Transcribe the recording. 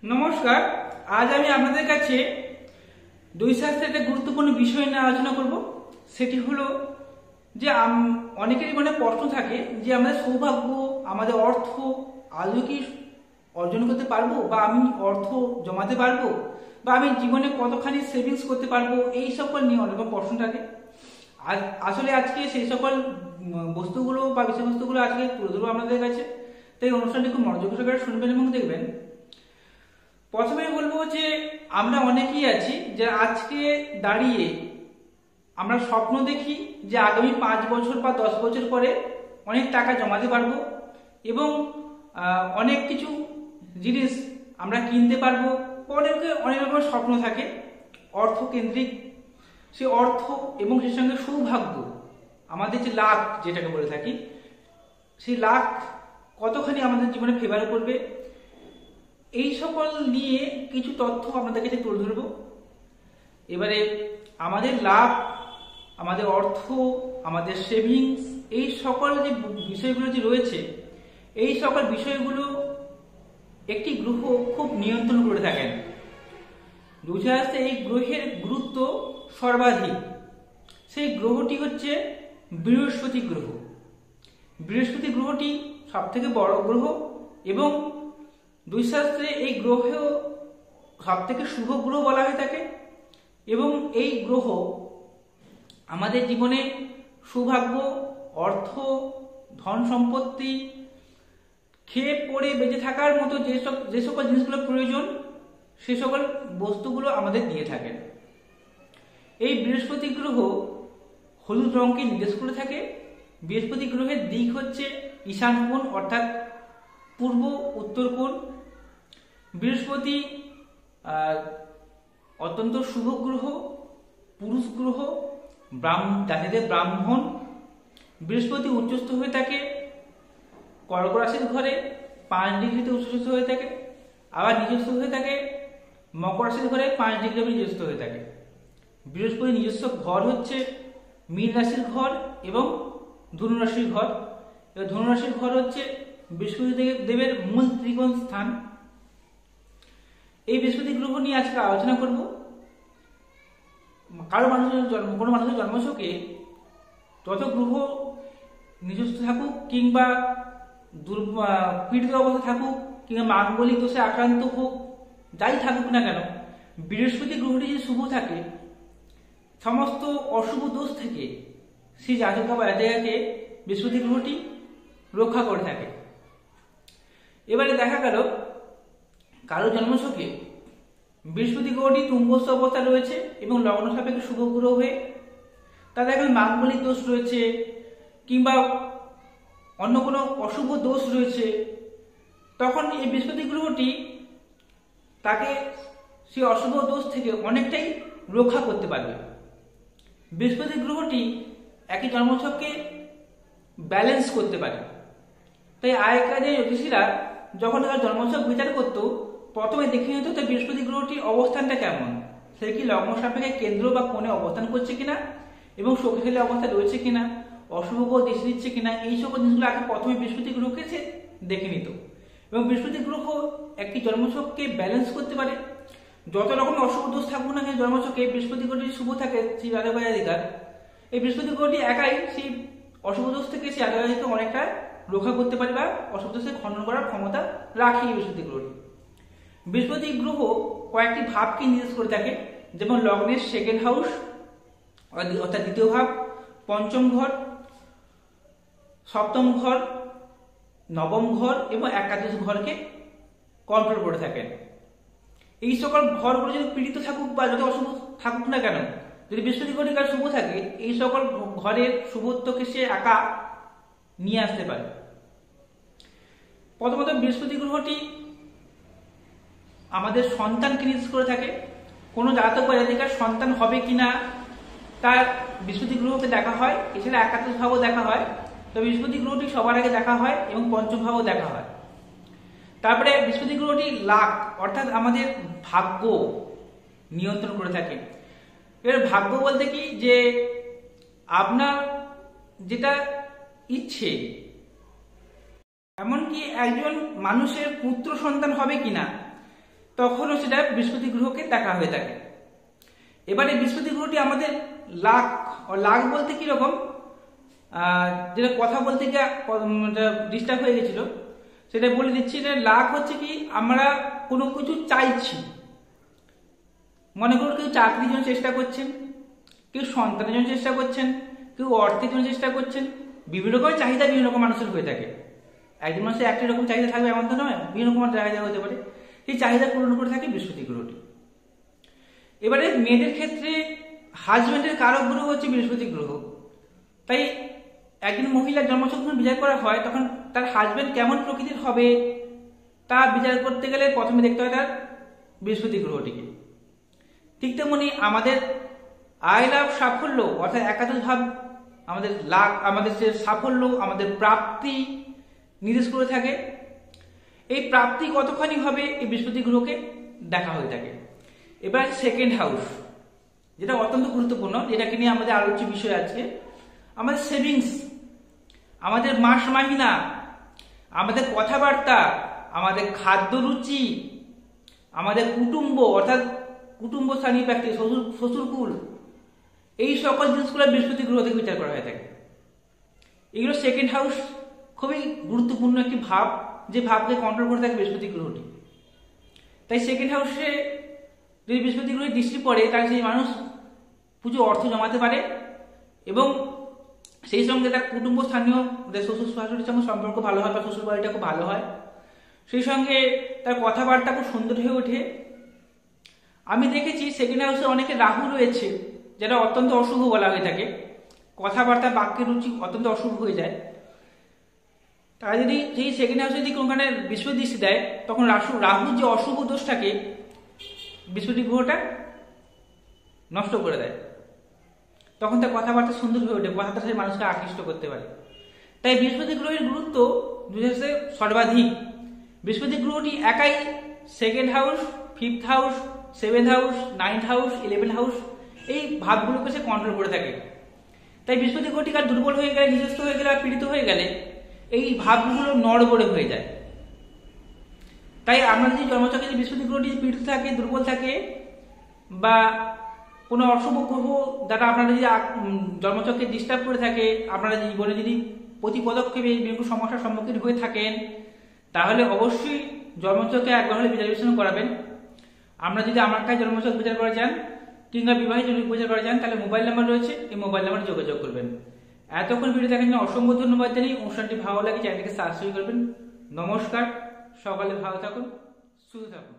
নমস্কার। আজ আমি আপনাদের কাছে দৈশাস্ত্রের একটা গুরুত্বপূর্ণ বিষয় নিয়ে আলোচনা করব। সেটি হলো যে অনেকেরই মনে প্রশ্ন থাকে যে আমাদের সৌভাগ্য, আমাদের অর্থ আদৌ কি অর্জন করতে পারবো, বা আমি অর্থ জমাতে পারবো, বা আমি জীবনে কতখানি সেভিংস করতে পারবো, এই সকল নিয়ে অনেক প্রশ্ন থাকে। আসলে আজকে সেই সকল বস্তুগুলো বা বিষয়বস্তুগুলো আজকে তুলে ধরবো আপনাদের কাছে। তাই অনুষ্ঠানটি খুব মনোযোগ সহকারে শুনবেন এবং দেখবেন। প্রথমে বলবো যে আমরা অনেকেই আছি যে আজকে দাঁড়িয়ে আমরা স্বপ্ন দেখি যে আগামী 5 বছর বা 10 বছর পরে অনেক টাকা জমাতে পারবো এবং অনেক কিছু জিনিস আমরা কিনতে পারবো। অনেকে অনেক রকমের স্বপ্ন থাকে অর্থ কেন্দ্রিক। সেই অর্থ এবং সেই সঙ্গে সৌভাগ্য, আমাদের যে লাক যেটাকে বলে থাকি, সেই লাক কতখানি আমাদের জীবনে ফেভার করবে, এই সকল নিয়ে কিছু তথ্য আপনাদের কাছে তুলে ধরবো। এবারে আমাদের লাভ, আমাদের অর্থ, আমাদের সেভিংস, এই সকল যে বিষয়গুলো যে রয়েছে, এই সকল বিষয়গুলো একটি গ্রহ খুব নিয়ন্ত্রণ করে থাকেন। জ্যোতিষশাস্ত্রে এই গ্রহের গুরুত্ব সর্বাধিক। সেই গ্রহটি হচ্ছে বৃহস্পতি গ্রহ। বৃহস্পতি গ্রহটি সব থেকে বড় গ্রহ এবং জ্যোতিষশাস্ত্রে এই গ্রহেও সব থেকে শুভ গ্রহ বলা হয়ে থাকে এবং এই গ্রহ আমাদের জীবনে সৌভাগ্য, অর্থ, ধন সম্পত্তি, খেয়ে পড়ে বেঁচে থাকার মতো যে সকল জিনিসগুলো প্রয়োজন, সে সকল বস্তুগুলো আমাদের দিয়ে থাকেন। এই বৃহস্পতি গ্রহ হলুদ রঙকে নির্দেশ করে থাকে। বৃহস্পতি গ্রহের দিক হচ্ছে ঈশান কোণ, অর্থাৎ পূর্ব উত্তর কোণ। বৃহস্পতি অত্যন্ত শুভ গ্রহ, পুরুষ গ্রহ, জাতিদের ব্রাহ্মণ। বৃহস্পতি উচ্চস্থ হয়ে থাকে কর্ক রাশির ঘরে 5 ডিগ্রিতে উচ্চস্থ হয়ে থাকে, আবার নিজস্ব হয়ে থাকে মকর রাশির ঘরে 5 ডিগ্রি নিজস্ব হয়ে থাকে। বৃহস্পতি নিজস্ব ঘর হচ্ছে মীন রাশির ঘর এবং ধনু রাশির ঘর। এবার ধনু রাশির ঘর হচ্ছে বৃহস্পতি দেবের মূল ত্রিকোণ স্থান। এই বৃহস্পতি গ্রহ নিয়ে আজকে আলোচনা করব। কোনো মানুষের জন্মছকে যত গ্রহ নিজস্ব থাকুক কিংবা পীড়িত অবস্থা থাকুক কিংবা মাঙ্গলিক দোষে আক্রান্ত হোক, যাই থাকুক না কেন, বৃহস্পতি গ্রহটি যদি শুভ থাকে, সমস্ত অশুভ দোষ থেকে সেই জাতক বা জাতিকাকে বৃহস্পতি গ্রহটি রক্ষা করে থাকে। এবারে দেখা গেল কারো জন্মছকে বৃহস্পতি গ্রহটি তুঙ্গস্থ অবস্থা রয়েছে এবং লগ্ন সাপেক্ষে শুভ গ্রহ হয়ে তাদের এখন মাঙ্গলিক দোষ রয়েছে কিংবা অন্য কোনো অশুভ দোষ রয়েছে, তখন এই বৃহস্পতি গ্রহটি তাকে সেই অশুভ দোষ থেকে অনেকটাই রক্ষা করতে পারবে। বৃহস্পতি গ্রহটি একই জন্মছককে ব্যালেন্স করতে পারে। তাই আগেকার যে জ্যোতিষীরা যখন তার জন্মছক বিচার করত, প্রথমে দেখে নিত তার বৃহস্পতি গ্রহটির অবস্থানটা কেমন, সে কি লগ্ন সাপেক্ষে কেন্দ্র বা কোণে অবস্থান করছে কিনা এবং শক্তিশালী অবস্থা রয়েছে কিনা, অশুভ গ্রহ দৃষ্টি দিচ্ছে কিনা, এই সকল জিনিসগুলো আগে প্রথমে বৃহস্পতি গ্রহকে সে দেখে নিত। এবং বৃহস্পতি গ্রহ একটি জন্মছককে ব্যালেন্স করতে পারে। যত রকম অশুভ দোষ থাকুক না কেন জন্মছকে, বৃহস্পতি গ্রহটি শুভ থাকে সেই জাতক বা জাতিকার, এই বৃহস্পতি গ্রহটি একাই সেই অশুভ দোষ থেকে সেই জাতক জাতিকে অনেকটা রক্ষা করতে পারে বা অশুভ দোষকে খণ্ডন করার ক্ষমতা রাখে এই বৃহস্পতি গ্রহটি। বৃহস্পতি গ্রহ কয়েকটি ভাবকে নির্দেশ করে থাকে, যেমন লগ্নের সেকেন্ড হাউস অর্থাৎ দ্বিতীয় ভাব, পঞ্চম ঘর, সপ্তম ঘর, নবম ঘর এবং একাদশ ঘরকে কন্ট্রোল করে থাকেন। এই সকল ঘরগুলো যদি পীড়িত থাকুক বা যদি অশুভ থাকুক না কেন, যদি বৃহস্পতি গ্রহটি কার শুভ থাকে, এই সকল ঘরের শুভত্বকে সে একা নিয়ে আসতে পারে। প্রথমত বৃহস্পতি গ্রহটি আমাদের সন্তানকে নির্দেশ করে থাকে। কোনো জাতক বা জাতিকার সন্তান হবে কিনা তার বৃহস্পতি গ্রহকে দেখা হয়, এছাড়া একাদশ ভাবও দেখা হয়। তো বৃহস্পতি গ্রহটি সবার আগে দেখা হয় এবং পঞ্চম ভাবও দেখা হয়। তারপরে বৃহস্পতি গ্রহটি লাক অর্থাৎ আমাদের ভাগ্য নিয়ন্ত্রণ করে থাকে। এবার ভাগ্য বলতে কি, যে আপনার যেটা ইচ্ছে, এমনকি একজন মানুষের পুত্র সন্তান হবে কিনা তখনও সেটা বৃহস্পতি গ্রহকে দেখা হয়ে থাকে। এবারে বৃহস্পতি গ্রহটি আমাদের লাক, লাক বলতে কিরকম, যেটা কথা বলতে গিয়ে ডিস্টার্ব হয়ে গেছিল সেটা বলে দিচ্ছি। যে লাক হচ্ছে কি, আমরা কোনো কিছু চাইছি, মনে করুন কেউ চাকরির জন্য চেষ্টা করছেন, কেউ সন্তানের জন্য চেষ্টা করছেন, কেউ অর্থের জন্য চেষ্টা করছেন। বিভিন্ন রকমের চাহিদা বিভিন্ন রকম মানুষের হয়ে থাকে। একজন মানুষের একই রকম চাহিদা থাকবে এমন তো নয়, বিভিন্ন রকমের চাহিদা হতে পারে। সেই চাহিদা পূরণ করে থাকে বৃহস্পতি গ্রহটি। এবারে মেয়েদের ক্ষেত্রে হাজব্যান্ডের কারক গ্রহ হচ্ছে বৃহস্পতি গ্রহ। তাই একজন মহিলার জন্মছক যখন বিচার করা হয় তখন তার হাজব্যান্ড কেমন প্রকৃতির হবে তা বিচার করতে গেলে প্রথমে দেখতে হয় তার বৃহস্পতি গ্রহটিকে। ঠিক তেমনি আমাদের আয় লাভ সাফল্য অর্থাৎ একাদশ ভাব আমাদের লাভ, আমাদের যে সাফল্য, আমাদের প্রাপ্তি নির্দেশ করে থাকে। এই প্রাপ্তি কতখানি হবে এই বৃহস্পতি গ্রহকে দেখা হয়ে থাকে। এবার সেকেন্ড হাউস, যেটা অত্যন্ত গুরুত্বপূর্ণ, যেটাকে নিয়ে আমাদের আলোচ্য বিষয় আছে। আমাদের সেভিংস, আমাদের মাস মাহিনা, আমাদের কথাবার্তা, আমাদের খাদ্য রুচি, আমাদের কুটুম্ব অর্থাৎ কুটুম্ব স্থানীয় ব্যক্তি, শ্বশুরকুল, এই সকল জিনিসগুলো বৃহস্পতি গ্রহ থেকে বিচার করা হয়ে থাকে। এগুলো সেকেন্ড হাউস খুবই গুরুত্বপূর্ণ একটি ভাব, যে ভাবকে কন্ট্রোল করে থাকে বৃহস্পতি গ্রহটি। তাই সেকেন্ড হাউসে যদি বৃহস্পতি গ্রহের দৃষ্টি পড়ে তাহলে সেই মানুষ প্রচুর অর্থ জমাতে পারে এবং সেই সঙ্গে তার কুটুম্ব স্থানীয় শ্বশুর শাশুড়ির সঙ্গে সম্পর্ক ভালো হয় বা শ্বশুর বাড়িটা খুব ভালো হয়। সেই সঙ্গে তার কথাবার্তা খুব সুন্দর হয়ে ওঠে। আমি দেখেছি সেকেন্ড হাউসে অনেকে রাহু রয়েছে, যেটা অত্যন্ত অশুভ বলা হয়ে থাকে। কথাবার্তা বাক্যের রুচি অত্যন্ত অশুভ হয়ে যায়। তারা যদি সেই সেকেন্ড হাউসে যদি কোনখানে বৃহস্পতি দৃষ্টি দেয় তখন রাহুর যে অশুভ দোষটাকে বৃহস্পতি গ্রহটা নষ্ট করে দেয়। তখন তার কথাবার্তা সুন্দর হয়ে ওঠে, কথাটা সেই মানুষকে আকৃষ্ট করতে পারে। তাই বৃহস্পতি গ্রহের গুরুত্ব দুনিয়াতে সর্বাধিক। বৃহস্পতি গ্রহটি একাই second house, fifth house, seventh house, ninth house, 11th house এই ভাবগুলোকে সে কন্ট্রোল করে থাকে। তাই বৃহস্পতি গ্রহটি কার দুর্বল হয়ে গেলে, নিজস্ব হয়ে গেলে, পীড়িত হয়ে গেলে এই ভাবগুলো নড়বড়ে হয়ে যায়। তাই আমরা যদি জন্মছকে যদি বৃহস্পতি গ্রহটি পীড়িত থাকে, দুর্বল থাকে বা কোনো অশুভ গ্রহ দ্বারা আপনারা যদি জন্মচক্রে ডিস্টার্ব করে থাকে, আপনারা জীবনে যদি প্রতি পদক্ষেপে বিভিন্ন সমস্যার সম্মুখীন হয়ে থাকেন, তাহলে অবশ্যই জন্মচক্রে একবার হলে বিচার বিশ্লেষণ করাবেন। আমরা যদি আমার কাছে জন্মচক বিচার করা যান কিংবা বিবাহের জন্য বিচার করা যান তাহলে মোবাইল নাম্বার রয়েছে, এই মোবাইল নাম্বারে যোগাযোগ করবেন। এতক্ষণ ভিডিও দেখার জন্য অসংখ্য ধন্যবাদ জানিয়ে অনুষ্ঠানটি ভালো লাগে চ্যানেলটিকে সাবস্ক্রাইব করবেন। নমস্কার, সকালে ভালো থাকুন, সুস্থ থাকুন।